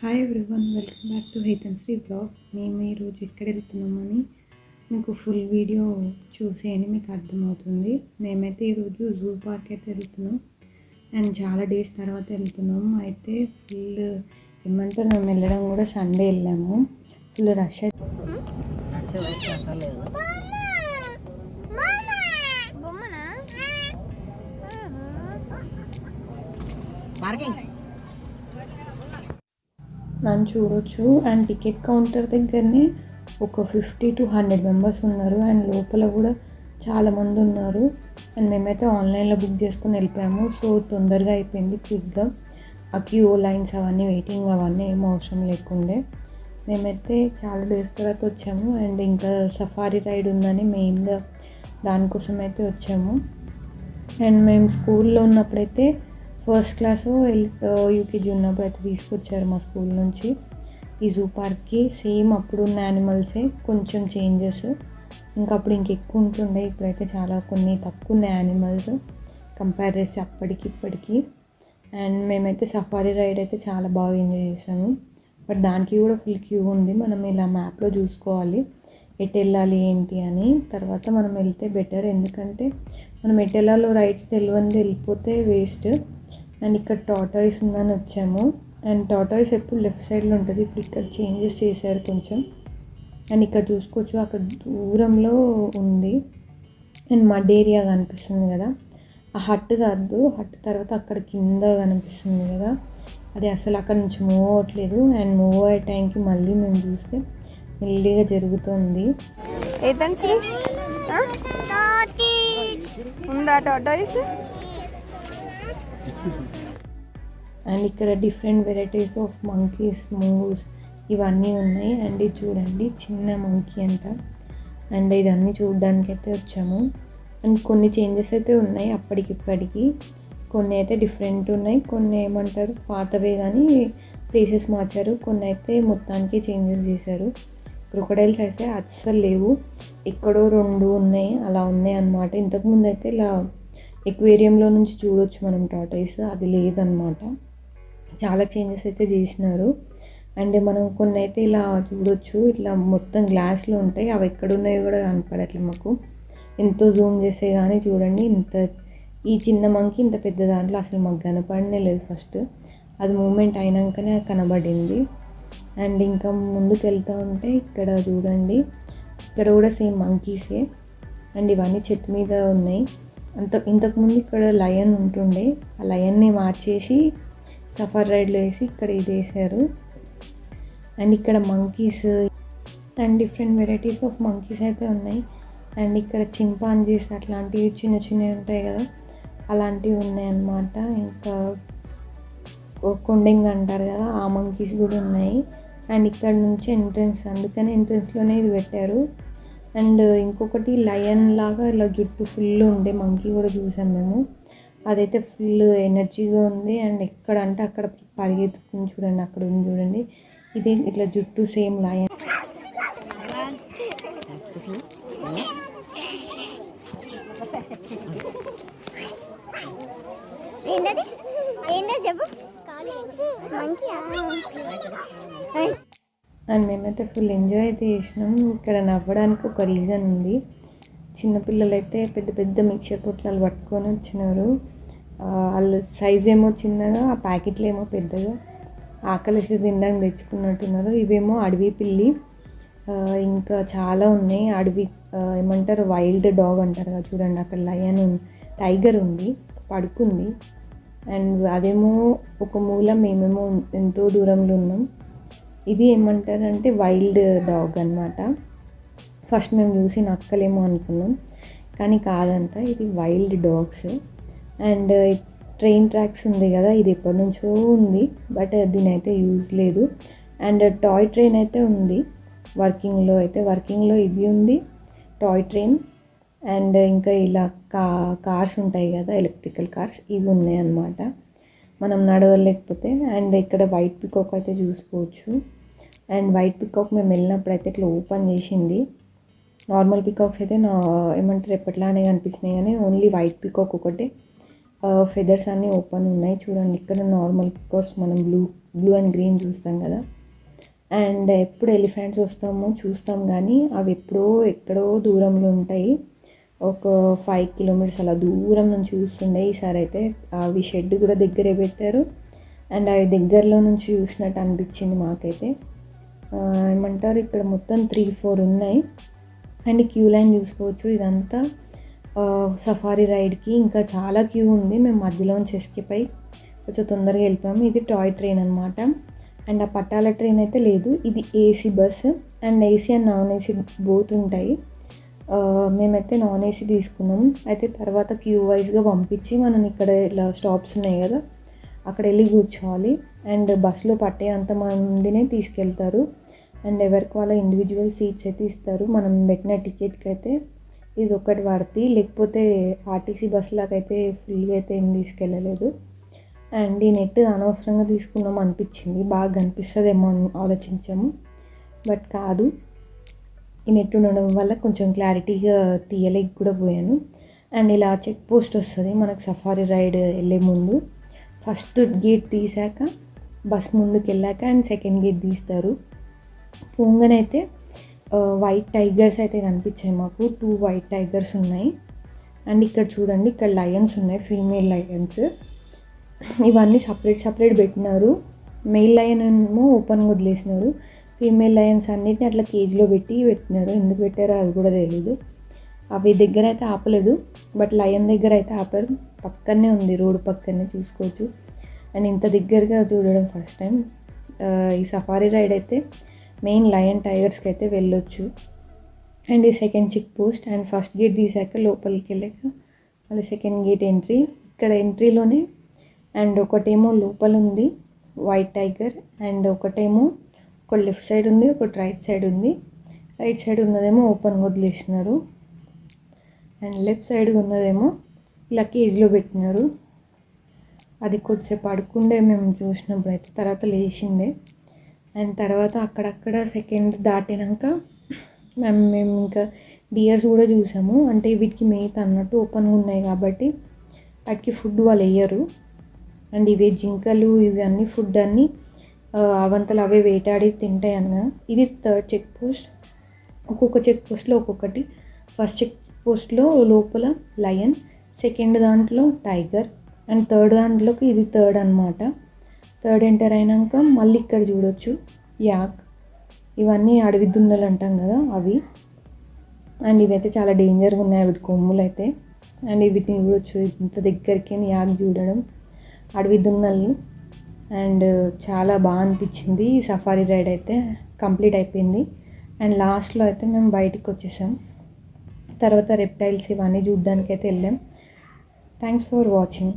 Hi everyone, welcome back to Haitanshri blog. మేము ఈరోజు ఎక్కడ వెళ్తున్నామని మీకు ఫుల్ వీడియో చూసేయండి, మీకు అర్థమవుతుంది. మేమైతే ఈరోజు జూ పార్క్ అయితే వెళ్తున్నాం అండ్ చాలా డేస్ తర్వాత వెళ్తున్నాం. అయితే ఫుల్ ఏమంటారు, మేము వెళ్ళడం కూడా సండే వెళ్ళాము. ఫుల్ రష్ అయితే నన్ను చూడొచ్చు. అండ్ టికెట్ కౌంటర్ దగ్గరనే ఒక 50 to 100 మెంబర్స్ ఉన్నారు అండ్ లోపల కూడా చాలామంది ఉన్నారు. అండ్ మేమైతే ఆన్లైన్లో బుక్ చేసుకుని వెళ్ళిపోయాము. సో తొందరగా అయిపోయింది, క్విక్గా. ఆ క్యూ లైన్స్ అవన్నీ వెయిటింగ్ అవన్నీ ఏం అవసరం లేకుండే. మేమైతే చాలా డేస్ తర్వాత వచ్చాము అండ్ ఇంకా సఫారీ రైడ్ ఉందని మెయిన్గా దానికోసం అయితే వచ్చాము. అండ్ మేము స్కూల్లో ఉన్నప్పుడైతే ఫస్ట్ క్లాస్ యూకేజీ ఉన్నప్పుడు అయితే తీసుకొచ్చారు మా స్కూల్ నుంచి ఈ జూ పార్క్కి. సేమ్ అప్పుడు ఉన్న యానిమల్సే, కొంచెం చేంజెస్. ఇంకా అప్పుడు ఇంకెక్కువ ఉంటుండే, ఇప్పుడైతే చాలా కొన్ని తక్కువ ఉన్నాయి యానిమల్స్ కంపేర్ చేసి అప్పటికి ఇప్పటికి. అండ్ మేమైతే సఫారీ రైడ్ అయితే చాలా బాగా ఎంజాయ్ చేసాము. బట్ దానికి కూడా ఫుల్ క్యూ ఉంది. మనం ఇలా మ్యాప్లో చూసుకోవాలి ఎటు వెళ్ళాలి ఏంటి అని. తర్వాత మనం వెళ్తే బెటర్, ఎందుకంటే మనం ఎటు వెళ్ళాలో రైడ్స్ తెలియంది వెళ్ళిపోతే వేస్ట్. అండ్ ఇక్కడ టాటాయిస్ ఉందని వచ్చాము. అండ్ టాటాయిస్ ఎప్పుడు లెఫ్ట్ సైడ్లో ఉంటుంది, ఇప్పుడు ఇక్కడ చేంజెస్ చేశారు కొంచెం. అండ్ ఇక్కడ చూసుకోవచ్చు, అక్కడ దూరంలో ఉంది అండ్ మడ్ ఏరియా కనిపిస్తుంది కదా, ఆ హట్ కాదు, హట్ తర్వాత అక్కడ కింద కనిపిస్తుంది కదా, అది అసలు అక్కడ నుంచి మూవ్ అవ్వట్లేదు. అండ్ మూవ్ అయ్యే టైంకి మళ్ళీ మేము చూస్తే మెల్లిగా జరుగుతుంది. ఉందా టాటాయిస్? అండ్ ఇక్కడ different varieties of monkeys, moves ఇవన్నీ ఉన్నాయి. అండ్ ఇది చూడండి, చిన్న మంకీ అంట. అండ్ ఇదన్నీ చూడడానికి అయితే వచ్చాము. అండ్ కొన్ని చేంజెస్ అయితే ఉన్నాయి అప్పటికిప్పటికి, కొన్ని అయితే డిఫరెంట్ ఉన్నాయి, కొన్ని ఏమంటారు పాతవే కానీ ప్లేసెస్ మార్చారు, కొన్ని అయితే మొత్తానికి చేంజెస్ చేశారు. క్రొకడైల్స్ అయితే అస్సలు లేవు, ఎక్కడో 2 ఉన్నాయి, అలా ఉన్నాయి అన్నమాట. ఇంతకుముందు అయితే ఇలా ఎక్వేరియంలో నుంచి చూడొచ్చు మనం టాటాయిస్, అది లేదన్నమాట. చాలా చేంజెస్ అయితే చేసినారు. అండ్ మనం కొన్ని అయితే ఇలా చూడొచ్చు, ఇట్లా మొత్తం గ్లాస్లో ఉంటాయి, అవి ఎక్కడున్నాయో కూడా కనపడట్లేదు మాకు. ఎంతో జూమ్ చేసే కానీ చూడండి, ఇంత ఈ చిన్న మంకీ ఇంత పెద్ద దాంట్లో అసలు మాకు కనపడనే లేదు ఫస్ట్, అది మూమెంట్ అయినాకనే కనబడింది. అండ్ ఇంకా ముందుకు వెళ్తూ ఉంటే ఇక్కడ చూడండి, ఇక్కడ కూడా సేమ్ మంకీసే. అండ్ ఇవన్నీ చెట్టు మీద ఉన్నాయి. ఇంతకుముందు ఇక్కడ లయన్ ఉంటుండే, ఆ లయన్ని మార్చేసి సఫారీ రైడ్లో వేసి ఇక్కడ ఇది వేసారు. అండ్ ఇక్కడ monkeys and different varieties of monkeys అయితే ఉన్నాయి. అండ్ ఇక్కడ చింపాంజీస్ అట్లాంటివి చిన్న చిన్నవి ఉంటాయి కదా, అలాంటివి ఉన్నాయి అన్నమాట. ఇంకా కొండెంగ్ అంటారు కదా, ఆ మంకీస్ కూడా ఉన్నాయి. అండ్ ఇక్కడ నుంచి ఎంట్రన్స్, అందుకని ఎంట్రన్స్లోనే ఇది పెట్టారు. అండ్ ఇంకొకటి లయన్ లాగా ఇలా జుట్టు ఫుల్ ఉండే మంకీ కూడా చూసాం మేము, అదైతే ఫుల్ ఎనర్జీగా ఉంది. అండ్ ఎక్కడ అంటే అక్కడ పరిగెత్తుకుని చూడండి, అక్కడ ఉంది చూడండి, ఇది ఇట్లా జుట్టు సేమ్ లయన్. అండ్ మేమైతే ఫుల్ ఎంజాయ్ అయితే చేసినాం. ఇక్కడ నవ్వడానికి ఒక రీజన్ ఉంది, చిన్నపిల్లలు అయితే పెద్ద పెద్ద మిక్చర్ పొట్లాలు పట్టుకొని వచ్చినారు. వాళ్ళ సైజ్ ఏమో చిన్నగా, ఆ ప్యాకెట్లు ఏమో పెద్దగా, ఆకలిసి తినడానికి తెచ్చుకున్నట్టున్నారు. ఇవేమో అడవి పిల్లి, ఇంకా చాలా ఉన్నాయి. అడవి ఏమంటారు వైల్డ్ డాగ్ అంటారు కదా, చూడండి అక్కడ లయన్, టైగర్ ఉంది పడుకుంది. అండ్ అదేమో ఒక మూల, మేమేమో ఎంతో దూరంలో ఉన్నాం. ఇది ఏమంటారంటే వైల్డ్ డాగ్ అన్నమాట. ఫస్ట్ మేము చూసి నక్కలేమో అనుకున్నాం, కానీ కాదంట, ఇది wild dogs. And train tracks ఉంది కదా, ఇది ఎప్పటి నుంచో ఉంది, బట్ దీని అయితే యూజ్ లేదు. అండ్ టాయ్ ట్రైన్ అయితే ఉంది వర్కింగ్లో ఇది ఉంది, టాయ్ ట్రైన్. అండ్ ఇంకా ఇలా కార్స్ ఉంటాయి కదా, ఎలక్ట్రికల్ కార్స్, ఇవి ఉన్నాయి అన్నమాట, మనం నడవలేకపోతే. అండ్ ఇక్కడ వైట్ పికాక్ అయితే చూసుకోవచ్చు. అండ్ వైట్ పికాక్ మేము వెళ్ళినప్పుడు అయితే ఇట్లా ఓపెన్ చేసింది. నార్మల్ పికాక్స్ అయితే ఏమంటారు ఎప్పట్లానే కనిపించినాయి, కానీ ఓన్లీ వైట్ పికాక్ ఒకటే ఫెదర్స్ అన్నీ ఓపెన్ ఉన్నాయి చూడండి. ఇక్కడ నార్మల్ పికాక్స్ మనం బ్లూ అండ్ గ్రీన్ చూస్తాం కదా, అండ్ ఎప్పుడు ఎలిఫెంట్స్ చూస్తాం కానీ అవి ఎక్కడో దూరంలో ఉంటాయి. ఒక 5 కిలోమీటర్స్ అలా దూరం నుంచి చూస్తుండే. ఈసారి అయితే అవి షెడ్ కూడా దగ్గరే పెట్టారు, అండ్ అవి దగ్గరలో నుంచి చూసినట్టు అనిపించింది మాకైతే. ఏమంటారు, ఇక్కడ మొత్తం 3-4 ఉన్నాయి. అండ్ క్యూ లైన్ చూసుకోవచ్చు. ఇదంతా సఫారీ రైడ్కి ఇంకా చాలా క్యూ ఉంది. మేము మధ్యలోంచి ఎస్కేప్ అయ్యి కొంచెం తొందరగా వెళ్ళిపోయాము. ఇది టాయ్ ట్రైన్ అనమాట. అండ్ ఆ పట్టాల ట్రైన్ అయితే లేదు, ఇది AC bus. And AC and non AC both ఉంటాయి. మేమైతే నాన్ ఏసీ తీసుకున్నాం. అయితే తర్వాత క్యూ వైజ్గా పంపించి మనం ఇక్కడ ఇలా స్టాప్స్ ఉన్నాయి కదా, అక్కడ వెళ్ళి కూర్చోవాలి. అండ్ బస్సులో పట్టే అంత మందినే తీసుకెళ్తారు. అండ్ ఎవరికి వాళ్ళ ఇండివిజువల్ సీట్స్ అయితే ఇస్తారు. మనం పెట్టిన టికెట్కి అయితే ఇది ఒకటి పడుతుంది, లేకపోతే ఆర్టీసీ బస్సులకు అయితే ఫ్రీగా అయితే ఏం తీసుకెళ్ళలేదు. అండ్ ఈ నెట్ అనవసరంగా తీసుకున్నాం అనిపించింది, బాగా కనిపిస్తుందేమో అని ఆలోచించాము, బట్ కాదు. ఈ నెట్ ఉండడం వల్ల కొంచెం క్లారిటీగా తీయలేక కూడా పోయాను. అండ్ ఇలా చెక్ పోస్ట్ వస్తుంది మనకు సఫారీ రైడ్ వెళ్ళే ముందు. ఫస్ట్ గేట్ తీసాక బస్ ముందుకు వెళ్ళాక అండ్ సెకండ్ గేట్ తీస్తారు. పోగానైతే వైట్ టైగర్స్ అయితే కనిపించాయి మాకు. 2 వైట్ టైగర్స్ ఉన్నాయి. అండ్ ఇక్కడ చూడండి, ఇక్కడ లయన్స్ ఉన్నాయి, ఫీమేల్ లయన్స్. ఇవన్నీ సపరేట్ పెట్టినారు. మెయిల్ లయన్ ఏమో ఓపెన్గా వదిలేసినారు. ఫీమేల్ లయన్స్ అన్నిటిని అట్లా కేజీలో పెట్టినారు. ఎందుకు పెట్టారో అది కూడా తెలీదు. అవి దగ్గర అయితే ఆపలేదు, బట్ లయన్ దగ్గర అయితే ఆపారు. పక్కనే ఉంది, రోడ్డు పక్కనే చూసుకోవచ్చు. అండ్ ఇంత దగ్గరగా చూడడం ఫస్ట్ టైం. ఈ సఫారీ రైడ్ అయితే మెయిన్ లయన్ టైగర్స్కి అయితే వెళ్ళొచ్చు. అండ్ ఈ second check post. And first gate తీసాక లోపలికి వెళ్ళాక మళ్ళీ సెకండ్ గేట్ ఎంట్రీ. ఇక్కడ ఎంట్రీలోనే అండ్ ఒకటేమో లోపల ఉంది వైట్ టైగర్, అండ్ ఒకటేమో ఒక లెఫ్ట్ సైడ్ ఉంది, ఒకటి రైట్ సైడ్ ఉంది. రైట్ సైడ్ ఉన్నదేమో ఓపెన్గా వదిలేసినారు, అండ్ లెఫ్ట్ సైడ్ ఉన్నదేమో ఇలా కేజీలో పెట్టినారు. అది కొద్దిసేపు పడుకుండే మేము చూసినప్పుడు అయితే, తర్వాత లేచిందే. అండ్ తర్వాత అక్కడక్కడ సెకండ్ దాటినాక మేము ఇంకా డియర్స్ కూడా చూసాము. అంటే వీటికి మేత అన్నట్టు ఓపెన్గా ఉన్నాయి కాబట్టి వాటికి ఫుడ్ వాళ్ళు వేయరు. అండ్ ఇవే జింకలు ఇవన్నీ ఫుడ్ అన్నీ అవంతలు అవే వేటాడి తింటాయి అన్న. ఇది థర్డ్ చెక్ పోస్ట్. ఒక్కొక్క చెక్ పోస్ట్లో ఒక్కొక్కటి. ఫస్ట్ చెక్ పోస్ట్లో లోపల లయన్, సెకండ్ దాంట్లో టైగర్, అండ్ థర్డ్ దాంట్లోకి ఇది థర్డ్ అనమాట. థర్డ్ ఎంటర్ అయినాక మళ్ళీ ఇక్కడ చూడొచ్చు యాక్, ఇవన్నీ అడవి దున్నలు అంటాం కదా అవి. అండ్ ఇవైతే చాలా డేంజర్గా ఉన్నాయి వీటి కొమ్ములు అయితే. అండ్ వీటిని చూడొచ్చు ఇంత దగ్గరికి యాక్ చూడడం, అడవి దున్నలు. అండ్ చాలా బాగా అనిపించింది. సఫారీ రైడ్ అయితే కంప్లీట్ అయిపోయింది. అండ్ లాస్ట్లో అయితే మేము బయటికి వచ్చేసాం. తర్వాత రెప్టైల్స్ ఇవన్నీ చూడడానికి అయితే వెళ్ళాం. Thanks for watching.